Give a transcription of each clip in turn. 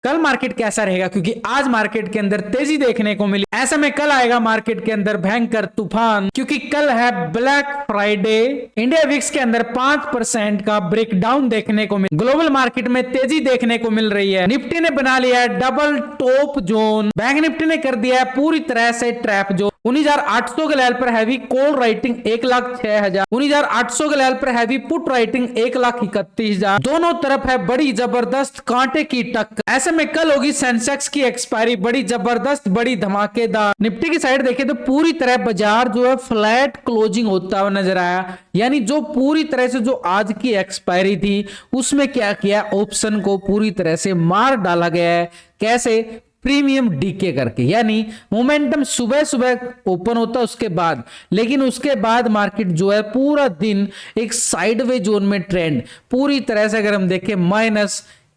कल मार्केट कैसा रहेगा, क्योंकि आज मार्केट के अंदर तेजी देखने को मिली। ऐसे में कल आएगा मार्केट के अंदर भयंकर तूफान, क्योंकि कल है ब्लैक फ्राइडे। इंडिया विक्स के अंदर 5% का ब्रेकडाउन देखने को मिला। ग्लोबल मार्केट में तेजी देखने को मिल रही है। निफ्टी ने बना लिया है double top zone. Bank Nifty ने कर दिया है पूरी तरह से ट्रैप जोन। 19,800 के लेवल पर हैवी कॉल राइटिंग 1,06,000, 19,800 के लेवल पर हैवी पुट राइटिंग 1,31,000। दोनों तरफ है बड़ी जबरदस्त कांटे की टक्कर। ऐसे में कल होगी सेंसेक्स की एक्सपायरी, बड़ी जबरदस्त, बड़ी धमाकेदार। निफ्टी की साइड देखें तो पूरी तरह बाजार जो है फ्लैट क्लोजिंग होता हुआ नजर आया, यानी जो पूरी तरह से जो आज की एक्सपायरी थी उसमें क्या किया, ऑप्शन को पूरी तरह से मार डाला गया है। कैसे? प्रीमियम डीके करके, यानी मोमेंटम सुबह सुबह ओपन होता है उसके बाद, लेकिन उसके बाद मार्केट जो है पूरा दिन एक साइडवे जोन में ट्रेंड, पूरी तरह से अगर हम देखें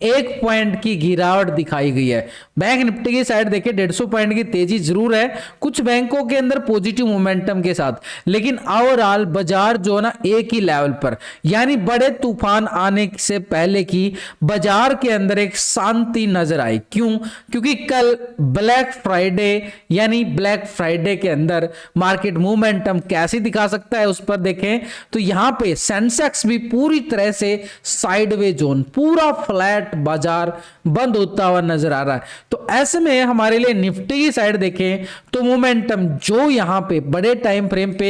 -1 पॉइंट की गिरावट दिखाई गई है। बैंक निफ्टी की साइड देखें 150 पॉइंट की तेजी जरूर है कुछ बैंकों के अंदर पॉजिटिव मोमेंटम के साथ, लेकिन ओवरऑल बाजार जो है ना एक ही लेवल पर, यानी बड़े तूफान आने से पहले की बाजार के अंदर एक शांति नजर आई। क्यों? क्योंकि कल ब्लैक फ्राइडे, यानी ब्लैक फ्राइडे के अंदर मार्केट मोमेंटम कैसे दिखा सकता है उस पर देखें तो यहां पे सेंसेक्स भी पूरी तरह से साइडवे जोन, पूरा फ्लैट बाजार बंद होता हुआ नजर आ रहा है। तो ऐसे में हमारे लिए निफ्टी की साइड देखें तो मोमेंटम जो यहां पे बड़े टाइम फ्रेम पे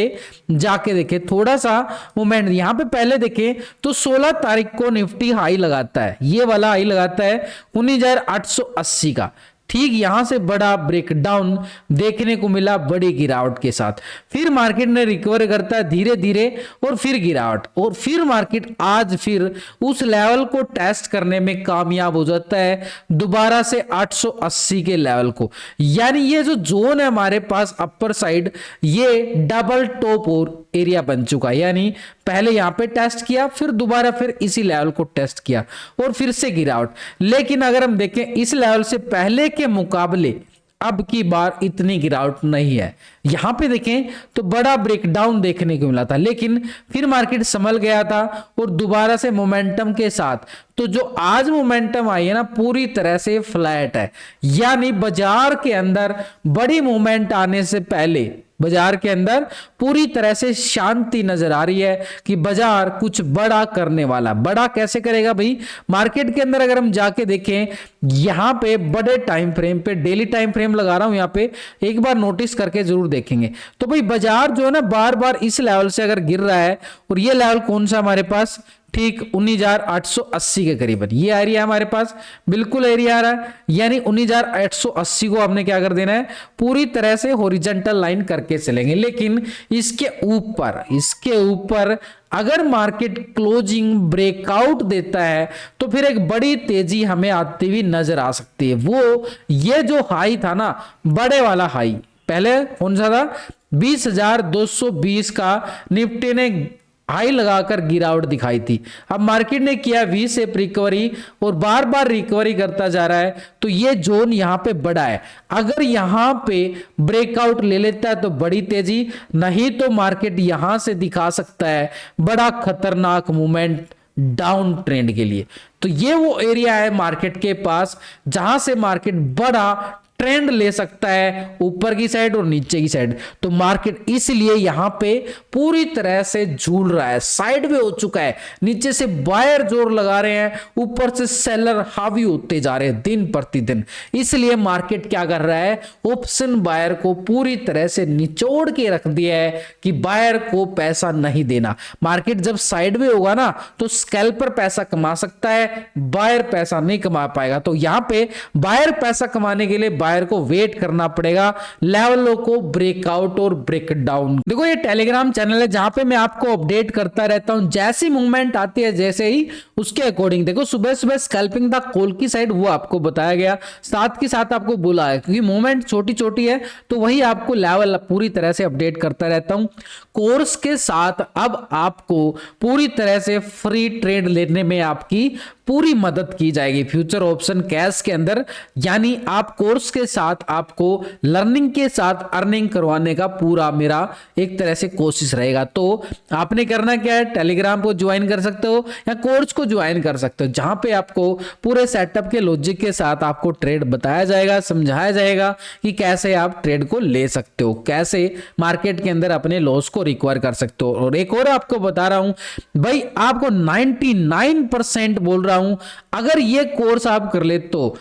जाके देखें, थोड़ा सा मोमेंट यहां पे पहले देखें तो 16 तारीख को निफ्टी हाई लगाता है, ये वाला हाई लगाता है 19,880 का। ठीक यहां से बड़ा ब्रेकडाउन देखने को मिला बड़ी गिरावट के साथ। फिर मार्केट ने रिकवर करता है धीरे धीरे और फिर गिरावट, और फिर मार्केट आज फिर उस लेवल को टेस्ट करने में कामयाब हो जाता है दोबारा से 880 के लेवल को। यानी ये जो जोन है हमारे पास अपर साइड, ये डबल टॉप और एरिया बन चुका है, यानी पहले यहां पे टेस्ट किया, फिर दोबारा फिर इसी लेवल को टेस्ट किया और फिर से गिरावट। लेकिन अगर हम देखें इस लेवल से पहले के मुकाबले अब की बार इतनी गिरावट नहीं है। यहां पे देखें तो बड़ा ब्रेकडाउन देखने को मिला था, लेकिन फिर मार्केट संभल गया था और दोबारा से मोमेंटम के साथ, तो जो आज मोमेंटम आई है ना पूरी तरह से फ्लैट है, यानी बाजार के अंदर बड़ी मूवमेंट आने से पहले बाजार के अंदर पूरी तरह से शांति नजर आ रही है कि बाजार कुछ बड़ा करने वाला। बड़ा कैसे करेगा भाई? मार्केट के अंदर अगर हम जाके देखें यहां पे बड़े टाइम फ्रेम पे, डेली टाइम फ्रेम लगा रहा हूं यहां पे, एक बार नोटिस करके जरूर देखेंगे तो भाई बाजार जो है ना बार बार इस लेवल से अगर गिर रहा है, और ये लेवल कौन सा हमारे पास, ठीक 19,880 के करीबन ये एरिया हमारे पास, बिल्कुल एरिया आ रहा है, यानी 19,880 को हमने क्या कर देना है, पूरी तरह से हॉरिजॉन्टल लाइन करके चलेंगे। लेकिन इसके ऊपर अगर मार्केट क्लोजिंग ब्रेकआउट देता है तो फिर एक बड़ी तेजी हमें आती हुई नजर आ सकती है। वो ये जो हाई था ना, बड़े वाला हाई, पहले कौन सा था, 20,220 का निफ्टी ने हाई लगाकर गिरावट दिखाई थी। अब मार्केट ने किया वी शेप रिकवरी और बार बार रिकवरी करता जा रहा है, तो ये जोन यहां पे बड़ा है। अगर यहां पे ब्रेकआउट ले लेता है तो बड़ी तेजी, नहीं तो मार्केट यहां से दिखा सकता है बड़ा खतरनाक मूवमेंट डाउन ट्रेंड के लिए। तो ये वो एरिया है मार्केट के पास जहां से मार्केट बड़ा ट्रेंड ले सकता है ऊपर की साइड और नीचे की साइड। तो मार्केट इसलिए यहां पे पूरी तरह से झूल रहा है, साइड में हो चुका है, नीचे से बायर जोर लगा रहे हैं, ऊपर से सेलर हावी होते जा रहे हैं दिन प्रतिदिन। इसलिए मार्केट क्या कर रहा है, ऑप्शन बायर को पूरी तरह से निचोड़ के रख दिया है कि बायर को पैसा नहीं देना। मार्केट जब साइड में होगा ना तो स्कैल्पर पैसा कमा सकता है, बायर पैसा नहीं कमा पाएगा। तो यहां पे बायर पैसा कमाने के लिए बायर को वेट करना पड़ेगा लेवलों को ब्रेकआउट और ब्रेकडाउन। देखो ये टेलीग्राम चैनल है जहां पे मैं आपको अपडेट करता रहता हूं, जैसी मूवमेंट आती है जैसे ही उसके अकॉर्डिंग। देखो सुबह सुबह स्कैल्पिंग था कॉल की साइड, वो आपको बताया गया, साथ के साथ आपको बोला है क्योंकि मूवमेंट छोटी छोटी है तो वही आपको लेवल पूरी तरह से अपडेट करता रहता हूं। कोर्स के साथ अब आपको पूरी तरह से फ्री ट्रेड लेने में आपकी पूरी मदद की जाएगी फ्यूचर ऑप्शन कैश के अंदर। यानी आप कोर्स के साथ आपको लर्निंग के साथ अर्निंग करवाने का पूरा मेरा एक तरह से कोशिश रहेगा। तो आपने करना क्या है, टेलीग्राम को ज्वाइन कर सकते हो या कोर्स को ज्वाइन कर सकते हो, जहां पे आपको पूरे सेटअप के लॉजिक के साथ आपको ट्रेड बताया जाएगा, समझाया जाएगा कि कैसे आप ट्रेड को ले सकते हो, कैसे मार्केट के अंदर अपने लॉस को रिकवर कर सकते हो। और एक और आपको बता रहा हूं भाई, आपको 99% बोल रहा हूं, अगर ये कोर्स आप कर ले तो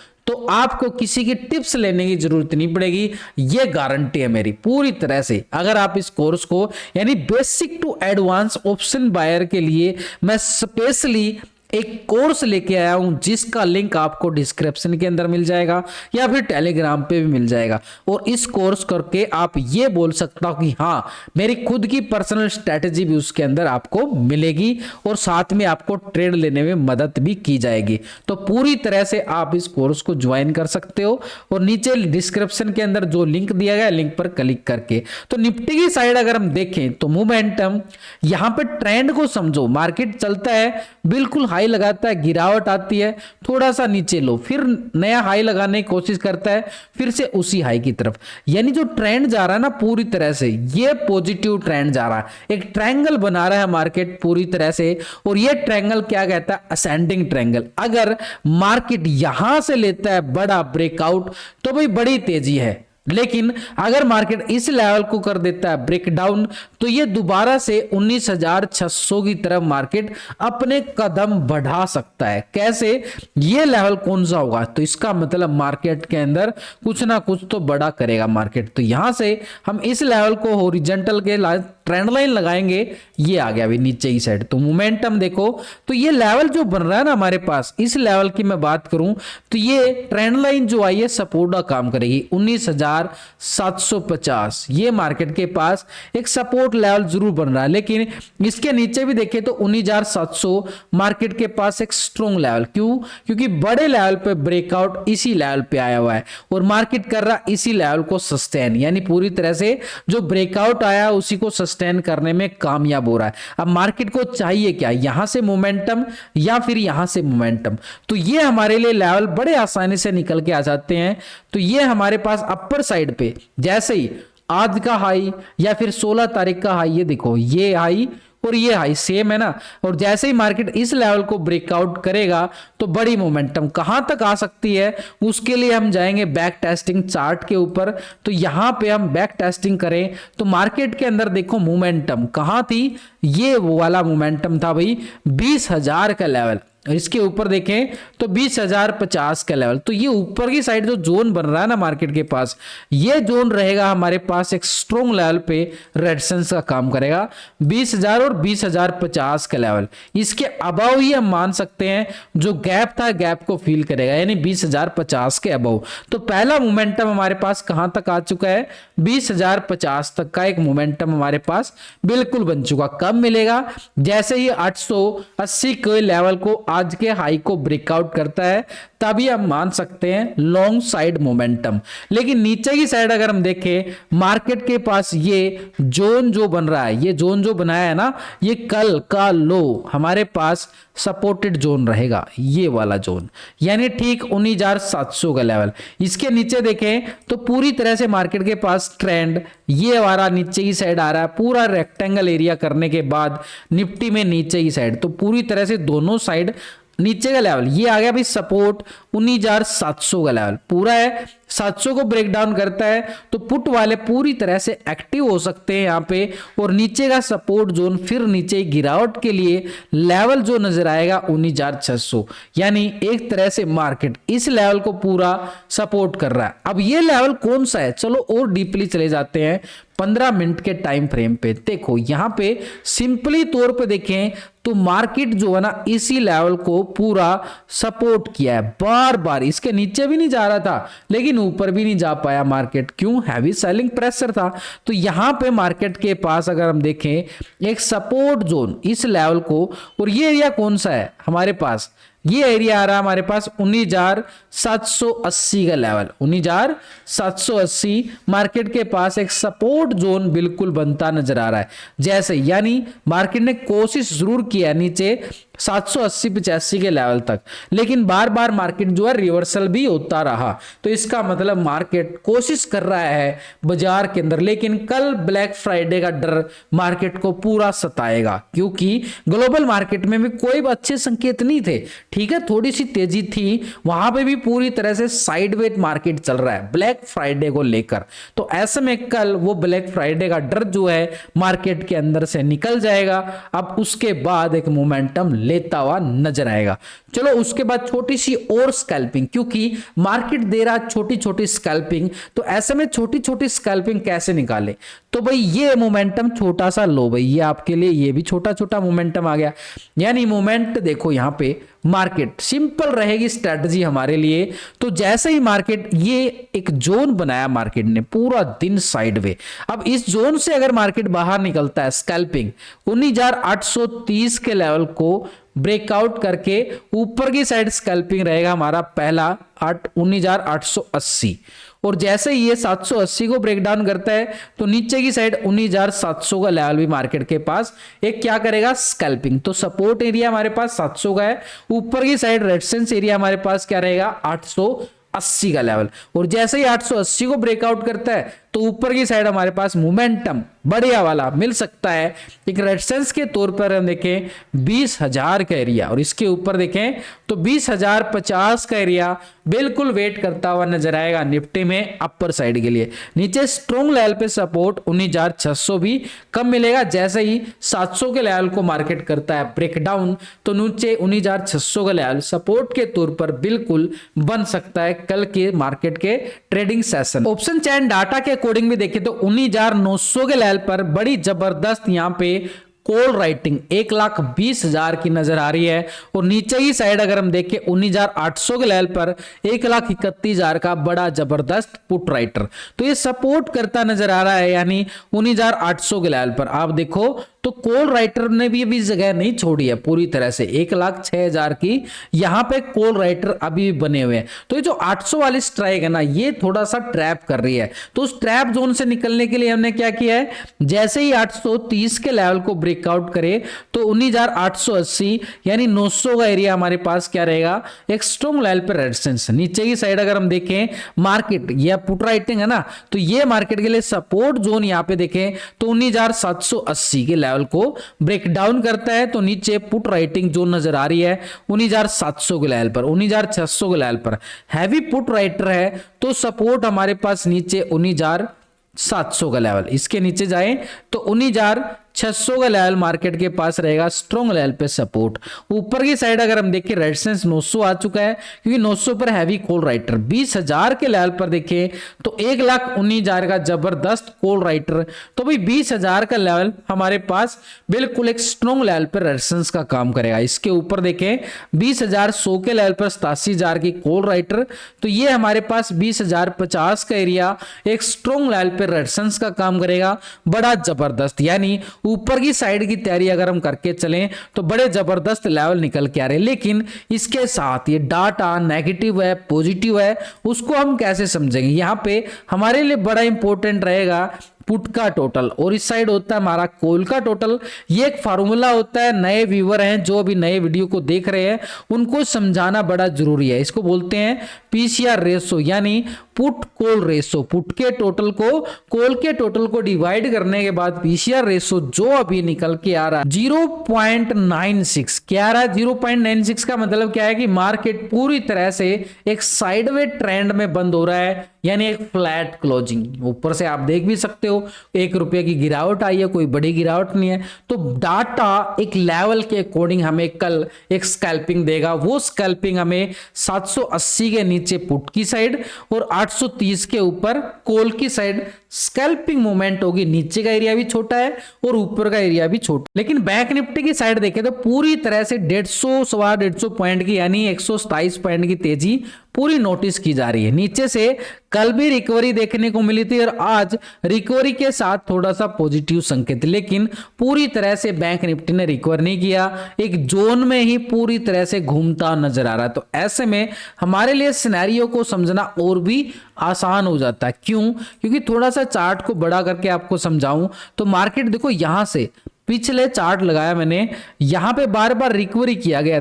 आपको किसी की टिप्स लेने की जरूरत नहीं पड़ेगी, ये गारंटी है मेरी पूरी तरह से। अगर आप इस कोर्स को यानी basic to advance option buyer के लिए मैं स्पेशली एक कोर्स लेके आया हूं, जिसका लिंक आपको डिस्क्रिप्शन के अंदर मिल जाएगा या फिर टेलीग्राम पे भी मिल जाएगा। और इस कोर्स करके आप ये बोल सकता हो कि हाँ, मेरी खुद की पर्सनल स्ट्रेटेजी भी उसके अंदर आपको मिलेगी और साथ में आपको ट्रेड लेने में मदद भी की जाएगी। तो पूरी तरह से आप इस कोर्स को ज्वाइन कर सकते हो और नीचे डिस्क्रिप्शन के अंदर जो लिंक दिया गया लिंक पर क्लिक करके। तो निफ्टी की साइड अगर हम देखें तो मोमेंटम, यहां पे ट्रेंड को समझो, मार्केट चलता है, बिल्कुल हाई लगाता है, गिरावट आती है, थोड़ा सा नीचे लो, फिर नया हाई लगाने की कोशिश करता है, फिर से उसी हाई की तरफ। यानी जो ट्रेंड जा रहा है ना पूरी तरह से ये पॉजिटिव ट्रेंड जा रहा है, एक ट्रायंगल बना रहा है मार्केट पूरी तरह से। और ये ट्रायंगल क्या कहता है, असेंडिंग ट्रायंगल। अगर मार्केट यहां से लेता है बड़ा ब्रेकआउट तो भाई बड़ी तेजी है, लेकिन अगर मार्केट इस लेवल को कर देता है ब्रेकडाउन तो ये दोबारा से 19,600 की तरफ मार्केट अपने कदम बढ़ा सकता है। कैसे, ये लेवल कौन सा होगा, तो इसका मतलब मार्केट के अंदर कुछ ना कुछ तो बड़ा करेगा मार्केट। तो यहां से हम इस लेवल को हॉरिजॉन्टल के ट्रेंड लाइन लगाएंगे, ये आ गया अभी नीचे की साइड। तो मोमेंटम देखो, तो ये लेवल जो बन रहा है ना हमारे पास, इस लेवल की मैं बात करूं तो ये ट्रेंड लाइन जो आई है सपोर्ट का काम करेगी 19,750। ये मार्केट के पास एक सपोर्ट लेवल जरूर बन रहा है, लेकिन इसके नीचे भी देखें तो 19,700 मार्केट के पास एक स्ट्रॉन्ग लेवल। क्यों, क्योंकि बड़े लेवल पे ब्रेकआउट इसी लेवल पे आया हुआ है और मार्केट कर रहा इसी लेवल को सस्टेन, यानी पूरी तरह से जो ब्रेकआउट आया उसी को सस्टेन करने में कामयाब हो रहा है। अब मार्केट को चाहिए क्या, यहां से मोमेंटम या फिर यहां से मोमेंटम। तो ये हमारे लिए लेवल बड़े आसानी से निकल के आ जाते हैं। तो ये हमारे पास अपर साइड पे जैसे ही आज का हाई या फिर 16 तारीख का हाई, ये देखो ये हाई और ये हाई सेम है ना। और जैसे ही मार्केट इस लेवल को ब्रेकआउट करेगा तो बड़ी मोमेंटम कहां तक आ सकती है, उसके लिए हम जाएंगे बैक टेस्टिंग चार्ट के ऊपर। तो यहां पे हम बैक टेस्टिंग करें तो मार्केट के अंदर देखो मोमेंटम कहां थी, ये वो वाला मोमेंटम था भाई 20,000 का लेवल। इसके ऊपर देखें तो 20,050 का लेवल। तो ये ऊपर की साइड जो जोन बन रहा है ना मार्केट के पास, ये जोन रहेगा हमारे पास एक स्ट्रॉन्ग लेवल पे रेजिस्टेंस का काम करेगा 20,000 और 20,050 का लेवल। इसके अबाव ही हम मान सकते हैं जो गैप था गैप को फील करेगा, यानी 20,050 के अबाव। तो पहला मोमेंटम हमारे पास कहां तक आ चुका है, 20,050 तक का एक मोमेंटम हमारे पास बिल्कुल बन चुका। कब मिलेगा, जैसे ही 880 के लेवल को आज के हाई को ब्रेकआउट करता है तभी हम मान सकते हैं लॉन्ग साइड मोमेंटम। लेकिन नीचे की साइड अगर हम देखें मार्केट के पास ये जोन जो बन रहा है, ये जोन जो बनाया है ना, ये कल का लो हमारे पास सपोर्टेड जोन रहेगा, ये वाला जोन, यानी ठीक 19,700 का लेवल। इसके नीचे देखें तो पूरी तरह से मार्केट के पास ट्रेंड ये हमारा नीचे की साइड आ रहा है, पूरा रेक्टेंगल एरिया करने के बाद निफ्टी में नीचे की साइड। तो पूरी तरह से दोनों साइड नीचे का लेवल ये आ गया भाई सपोर्ट 19,700 का लेवल पूरा है। 700 को ब्रेक डाउन करता है तो पुट वाले पूरी तरह से एक्टिव हो सकते हैं यहां पे। और नीचे का सपोर्ट जोन फिर नीचे गिरावट के लिए लेवल जो नजर आएगा 19,600, यानी एक तरह से मार्केट इस लेवल को पूरा सपोर्ट कर रहा है। अब ये लेवल कौन सा है, चलो और डीपली चले जाते हैं 15 मिनट के टाइम फ्रेम पे। देखो यहां पे सिंपली तौर पे देखें तो मार्केट जो है ना इसी लेवल को पूरा सपोर्ट किया है बार बार, इसके नीचे भी नहीं जा रहा था लेकिन ऊपर भी नहीं जा पाया मार्केट। क्यों, हैवी सेलिंग प्रेशर था। तो यहां पे मार्केट के पास अगर हम देखें एक सपोर्ट जोन इस लेवल को, और ये एरिया कौन सा है हमारे पास, ये एरिया आ रहा है हमारे पास 19,780 का लेवल। 19,780 मार्केट के पास एक सपोर्ट जोन बिल्कुल बनता नजर आ रहा है। जैसे यानी मार्केट ने कोशिश जरूर किया नीचे 780-85 के लेवल तक, लेकिन बार बार मार्केट जो है रिवर्सल भी होता रहा। तो इसका मतलब मार्केट कोशिश कर रहा है बाजार के अंदर, लेकिन कल ब्लैक फ्राइडे का डर मार्केट को पूरा सताएगा, क्योंकि ग्लोबल मार्केट में भी कोई अच्छे संकेत नहीं थे। ठीक है, थोड़ी सी तेजी थी, वहां पे भी पूरी तरह से साइडवेज मार्केट चल रहा है ब्लैक फ्राइडे को लेकर। तो ऐसे में कल वो ब्लैक फ्राइडे का डर जो है मार्केट के अंदर से निकल जाएगा। अब उसके बाद एक मोमेंटम लेता हुआ नजर आएगा। चलो उसके बाद छोटी सी और स्कैल्पिंग, क्योंकि मार्केट दे रहा छोटी छोटी स्कैल्पिंग, तो ऐसे में छोटी छोटी स्कैल्पिंग कैसे निकाले? तो भाई ये मोमेंटम छोटा सा लो भाई, ये आपके लिए ये भी छोटा छोटा मोमेंटम आ गया। यानी मोमेंट देखो यहां पे मार्केट सिंपल रहेगी स्ट्रेटजी हमारे लिए। तो जैसे ही मार्केट ये एक जोन बनाया मार्केट ने पूरा दिन साइडवे, अब इस जोन से अगर मार्केट बाहर निकलता है स्कैल्पिंग 19,830 के लेवल को ब्रेकआउट करके ऊपर की साइड स्कैल्पिंग रहेगा हमारा पहला 19,880, और जैसे ही ये 780 को ब्रेक डाउन करता है तो नीचे की साइड 19,700 का लेवल भी मार्केट के पास एक क्या करेगा स्कैल्पिंग। तो सपोर्ट एरिया हमारे पास 700 का है, ऊपर की साइड रेजिस्टेंस एरिया हमारे पास क्या रहेगा 880 का लेवल, और जैसे ही 880 को ब्रेकआउट करता है तो ऊपर की साइड हमारे पास मोमेंटम बढ़िया वाला मिल सकता है। एक रेजिस्टेंस के तौर पर हम देखें 20,000 का एरिया, और इसके ऊपर देखें तो 20,050 का एरिया बिल्कुल वेट करता हुआ नजर आएगा निफ्टी में अपर साइड के लिए। नीचे स्ट्रॉन्ग लेवल पे सपोर्ट 19,600 भी कम मिलेगा। जैसे ही 700 के लेवल को मार्केट करता है ब्रेकडाउन तो नीचे 19,600 का लेवल सपोर्ट के तौर पर बिल्कुल बन सकता है कल के मार्केट के ट्रेडिंग सेशन। ऑप्शन चैन डाटा के अकॉर्डिंग भी देखें तो 19,900 के लेवल पर बड़ी जबरदस्त यहां पे कॉल राइटिंग 1,20,000 की नजर आ रही है, और नीचे की साइड अगर हम देखें 19,800 के लेवल पर 1,31,000 का बड़ा जबरदस्त पुट राइटर, तो ये सपोर्ट करता नजर आ रहा है। यानी 19,800 के लेवल पर आप देखो तो कॉल राइटर ने भी अभी जगह नहीं छोड़ी है पूरी तरह से, 1,06,000 की यहां पे कॉल राइटर अभी भी बने हुए हैं। तो ये जो 800 वाली स्ट्राइक है ना, ये थोड़ा सा ट्रैप कर रही है। तो उस ट्रैप जोन से निकलने के लिए हमने क्या किया है, जैसे ही 830 के लेवल को ब्रेकआउट करे तो 19,880 यानी 900 का एरिया हमारे पास क्या रहेगा एक स्ट्रॉन्ग लेवल पर रेजिस्टेंस। नीचे की साइड अगर हम देखें मार्केट या पुट राइटिंग है ना, तो ये मार्केट के लिए सपोर्ट जोन यहां पे देखें तो 19,780 के लेवल को ब्रेक डाउन करता है तो नीचे पुट राइटिंग जो नजर आ रही है 19,700 के लेवल पर, 19,600 के लेवल पर हैवी पुट राइटर है, तो सपोर्ट हमारे पास नीचे 19,700 का लेवल। इसके नीचे जाएं तो 19,600 का लेवल मार्केट के पास रहेगा स्ट्रॉन्ग लेवल पे सपोर्ट। ऊपर की साइड अगर हम देखें रेजिस्टेंस 900 आ चुका है, क्योंकि 900 पर हैवी कॉल राइटर। 20,000 के लेवल पर देखें तो 1,19,000 का जबरदस्त कॉल राइटर, तो भाई 20,000 का लेवल हमारे पास बिल्कुल एक स्ट्रॉन्ग लेवल पर रेजिस्टेंस का काम करेगा। इसके ऊपर देखें 20,100 के लेवल पर 87,000 की कॉल राइटर, तो ये हमारे पास 20,050 का एरिया एक स्ट्रॉन्ग लेवल पर रेजिस्टेंस का काम करेगा बड़ा जबरदस्त। यानी ऊपर की साइड की तैयारी अगर हम करके चलें तो बड़े जबरदस्त लेवल निकल के आ रहे हैं। लेकिन इसके साथ ये डाटा नेगेटिव है पॉजिटिव है, उसको हम कैसे समझेंगे? यहां पे हमारे लिए बड़ा इंपॉर्टेंट रहेगा पुट का टोटल, और इस साइड होता है हमारा कॉल का टोटल। ये एक फार्मूला होता है, नए व्यूअर हैं जो अभी नए वीडियो को देख रहे हैं उनको समझाना बड़ा जरूरी है। इसको बोलते हैं पीसीआर रेशो, यानी पुट कॉल रेशो। पुट के टोटल को कॉल के टोटल को डिवाइड करने के बाद पीसीआर रेशो जो अभी निकल के आ रहा है 0.96 क्या आ रहा है। 0.96 का मतलब क्या है कि मार्केट पूरी तरह से एक साइडवेज ट्रेंड में बंद हो रहा है, यानी एक फ्लैट क्लोजिंग। ऊपर से आप देख भी सकते हो 1 रुपए की गिरावट आई है, कोई बड़ी गिरावट नहीं है। तो डाटा एक लेवल के अकॉर्डिंग हमें कल एक स्कैल्पिंग देगा। वो स्कैल्पिंग हमें 780 के नीचे पुट की साइड और 830 के ऊपर कॉल की साइड स्कैल्पिंग मूवमेंट होगी। नीचे का एरिया भी छोटा है और ऊपर का एरिया भी छोटा। लेकिन बैंक निफ्टी की साइड देखें तो पूरी तरह से 150 सवा 150 पॉइंट की यानी 127 पॉइंट की तेजी पूरी नोटिस की जा रही है। नीचे से कल भी रिकवरी देखने को मिली थी और आज रिकवरी के साथ थोड़ा सा पॉजिटिव संकेत, लेकिन पूरी तरह से बैंक निफ्टी ने रिकवर नहीं किया, एक जोन में ही पूरी तरह से घूमता नजर आ रहा है। तो ऐसे में हमारे लिए सिनेरियो को समझना और भी आसान हो जाता है। क्यों? क्योंकि थोड़ा सा चार्ट को बड़ा करके आपको समझाऊं तो मार्केट देखो यहां से पिछले चार्ट लगाया मैंने, यहां पे बार बार रिकवरी किया गया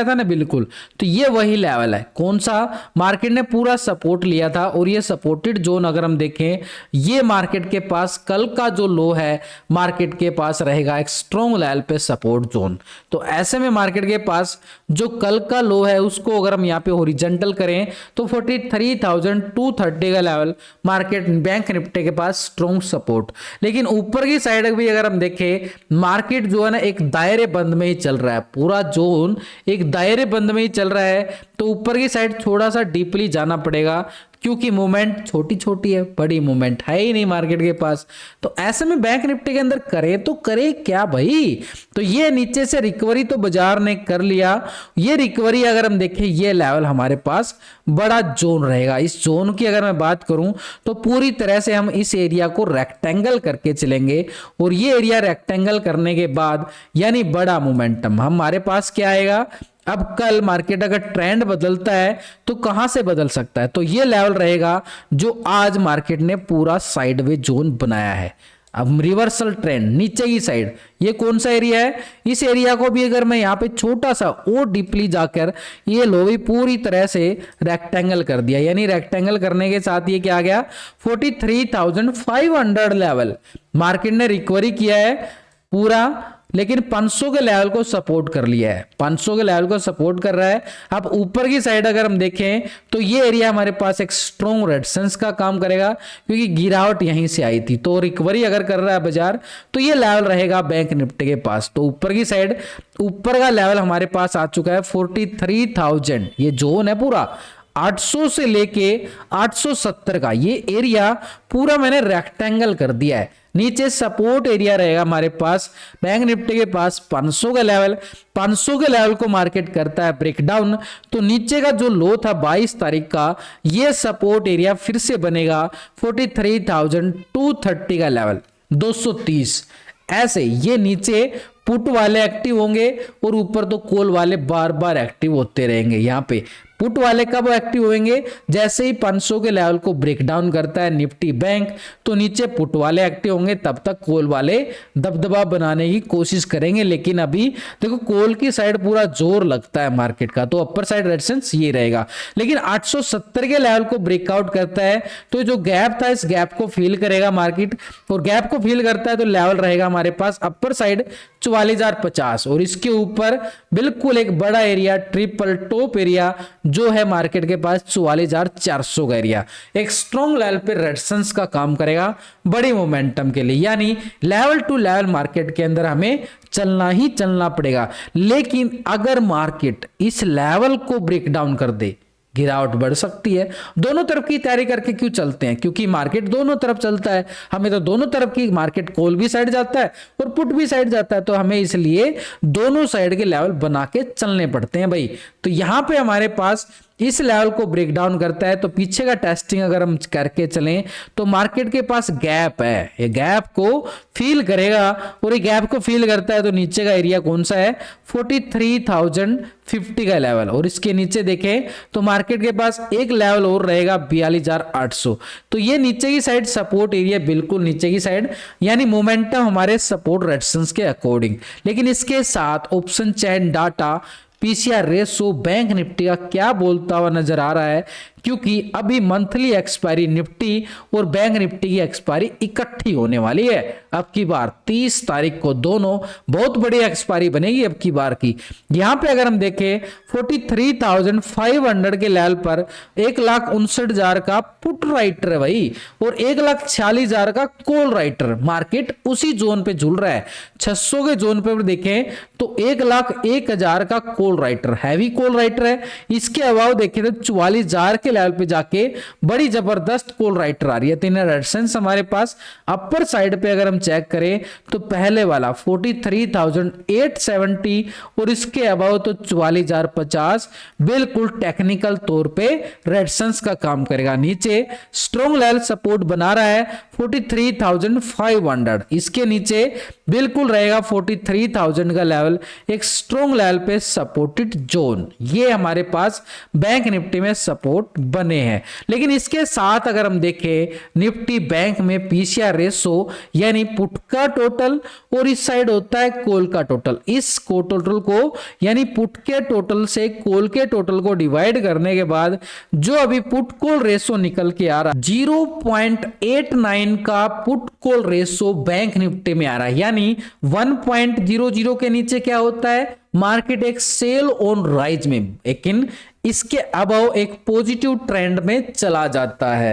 था ना, बिल्कुल। तो ये वही लेवल है, कौन सा, मार्केट ने पूरा सपोर्ट लिया था और ये सपोर्टेड जोन अगर हम देखें, ये मार्केट के पास कल का जो लो है मार्केट के पास रहेगा एक स्ट्रॉन्ग लेवल पे सपोर्ट जोन। तो ऐसे में मार्केट के पास जो कल का लो है उसको अगर हम यहाँ पे हॉरिजॉन्टल करें तो 43,230 का लेवल मार्केट बैंक निफ्टी के पास स्ट्रॉन्ग सपोर्ट। लेकिन ऊपर की साइड भी अगर हम देखें, मार्केट जो है ना एक दायरे बंद में ही चल रहा है, पूरा जोन एक दायरे बंद में ही चल रहा है। तो ऊपर की साइड थोड़ा सा डीपली जाना पड़ेगा, क्योंकि मूवमेंट छोटी छोटी है, बड़ी मूवमेंट है ही नहीं मार्केट के पास। तो ऐसे में बैंक निफ्टी के अंदर करे तो करे क्या भाई। तो ये नीचे से रिकवरी तो बाजार ने कर लिया, ये रिकवरी अगर हम देखें, ये लेवल हमारे पास बड़ा जोन रहेगा। इस जोन की अगर मैं बात करूं तो पूरी तरह से हम इस एरिया को रेक्टेंगल करके चलेंगे, और ये एरिया रेक्टेंगल करने के बाद यानी बड़ा मोमेंटम हमारे पास क्या आएगा। अब कल मार्केट अगर ट्रेंड बदलता है तो कहां से बदल सकता है, तो ये लेवल रहेगा जो आज मार्केट ने पूरा साइडवे जोन बनाया है। अब रिवर्सल ट्रेंड नीचे की साइड, ये कौन सा एरिया है, इस एरिया को भी अगर मैं यहाँ पे छोटा सा और डीपली जाकर ये लो भी पूरी तरह से रेक्टेंगल कर दिया, यानी रेक्टेंगल करने के साथ ये क्या आ गया 43,500 लेवल मार्केट ने रिकवरी किया है पूरा, लेकिन 500 के लेवल को सपोर्ट कर लिया है, 500 के लेवल को सपोर्ट कर रहा है। अब ऊपर की साइड अगर हम देखें तो ये एरिया हमारे पास एक स्ट्रॉन्ग रेजिस्टेंस का काम करेगा, क्योंकि गिरावट यहीं से आई थी। तो रिकवरी अगर कर रहा है बाजार तो ये लेवल रहेगा बैंक निफ्टी के पास। तो ऊपर की साइड ऊपर का लेवल हमारे पास आ चुका है 43,000, ये जोन है पूरा 800 से लेके 870 का, ये एरिया पूरा मैंने रेक्टेंगल कर दिया है। नीचे सपोर्ट एरिया रहेगा हमारे पास बैंक निफ्टी के पास 500 का लेवल, 500 के लेवल को मार्केट करता है ब्रेकडाउन, तो नीचे का जो लो था 22 तारीख का, ये सपोर्ट एरिया फिर से बनेगा 43,230 का लेवल 230। ऐसे ये नीचे पुट वाले एक्टिव होंगे और ऊपर तो कॉल वाले बार बार एक्टिव होते रहेंगे। यहाँ पे पुट वाले कब एक्टिव होंगे, जैसे ही 500 के लेवल को ब्रेक डाउन करता है निफ्टी बैंक, तो नीचे पुट वाले एक्टिव होंगे, तब तक कॉल वाले दबदबा बनाने की कोशिश करेंगे। लेकिन अभी देखो कॉल की साइड पूरा जोर लगता है मार्केट का, तो अपर साइड रेजिस्टेंस ये रहेगा। लेकिन 870 के लेवल को ब्रेकआउट करता है तो जो गैप था इस गैप को फील करेगा मार्केट, और गैप को फील करता है तो लेवल रहेगा हमारे पास अपर साइड 44,050, और इसके ऊपर बिल्कुल एक बड़ा एरिया ट्रिपल टॉप एरिया जो है मार्केट के पास 44,400 का एरिया, एक स्ट्रॉन्ग लेवल पे रेजिस्टेंस का काम करेगा बड़ी मोमेंटम के लिए। यानी लेवल टू लेवल मार्केट के अंदर हमें चलना ही चलना पड़ेगा। लेकिन अगर मार्केट इस लेवल को ब्रेक डाउन कर दे, गिरावट बढ़ सकती है। दोनों तरफ की तैयारी करके क्यों चलते हैं, क्योंकि मार्केट दोनों तरफ चलता है, हमें तो दोनों तरफ की मार्केट कॉल भी साइड जाता है और पुट भी साइड जाता है, तो हमें इसलिए दोनों साइड के लेवल बना के चलने पड़ते हैं भाई। तो यहां पे हमारे पास इस लेवल को ब्रेक डाउन करता है, तो पीछे का टेस्टिंग अगर हम करके चलें तो मार्केट के पास गैप है, ये गैप को फील करेगा, और ये गैप को फील करता है तो नीचे का एरिया कौन सा है 43,050 का लेवल, और इसके नीचे देखें तो मार्केट के पास एक लेवल और रहेगा 42,800। तो ये नीचे की साइड सपोर्ट एरिया, बिल्कुल नीचे की साइड, यानी मोमेंटम हमारे सपोर्ट रेजिस्टेंस के अकॉर्डिंग। लेकिन इसके साथ ऑप्शन चैन data PCR ratio bank Nifty का क्या बोलता हुआ नजर आ रहा है, क्योंकि अभी मंथली एक्सपायरी निफ्टी और बैंक निफ्टी की एक्सपायरी इकट्ठी होने वाली है अब की बार 30 तारीख को, दोनों बहुत बड़ी एक्सपायरी बनेगी अब की बार की। यहां पे अगर हम देखें 43,500 के लेवल पर 1,59,000 का पुट राइटर है भाई, और 1,46,000 का कॉल राइटर, मार्केट उसी जोन पे झूल रहा है। 600 के जोन पे देखें तो 1,01,000 का call writer, heavy call writer है। इसके अलावा देखें तो 44,000 के लेवल पे जाके बड़ी जबरदस्त कॉल राइटर आ रही है। तीन रेजिस्टेंस हमारे पास अपर साइड पे अगर हम चेक करें तो पहले वाला 43,870 और इसके अबाव तो 44,050 बिल्कुल टेक्निकल तौर पे रेजिस्टेंस का काम करेगा। नीचे स्ट्रॉन्ग लेवल सपोर्ट बना रहा है 43,500, इसके नीचे बिल्कुल रहेगा 43,000 का लेवल, एक स्ट्रॉन्ग लेवल पे सपोर्टेड जोन। ये हमारे पास बैंक निफ्टी में सपोर्ट बने हैं। लेकिन इसके साथ अगर हम देखें निफ्टी बैंक में पीसीआर रेशो यानी पुट का टोटल और इस साइड होता है कॉल का टोटल, इस को टोटल को यानी पुट के टोटल से कॉल के टोटल को डिवाइड करने के बाद जो अभी पुट कॉल रेशो निकल के आ रहा है 0.89 का put call ratio bank Nifty में आ रहा है। यानी 1.00 के नीचे क्या होता है, मार्केट एक सेल ऑन राइज में, लेकिन इसके अबव एक पॉजिटिव ट्रेंड में चला जाता है।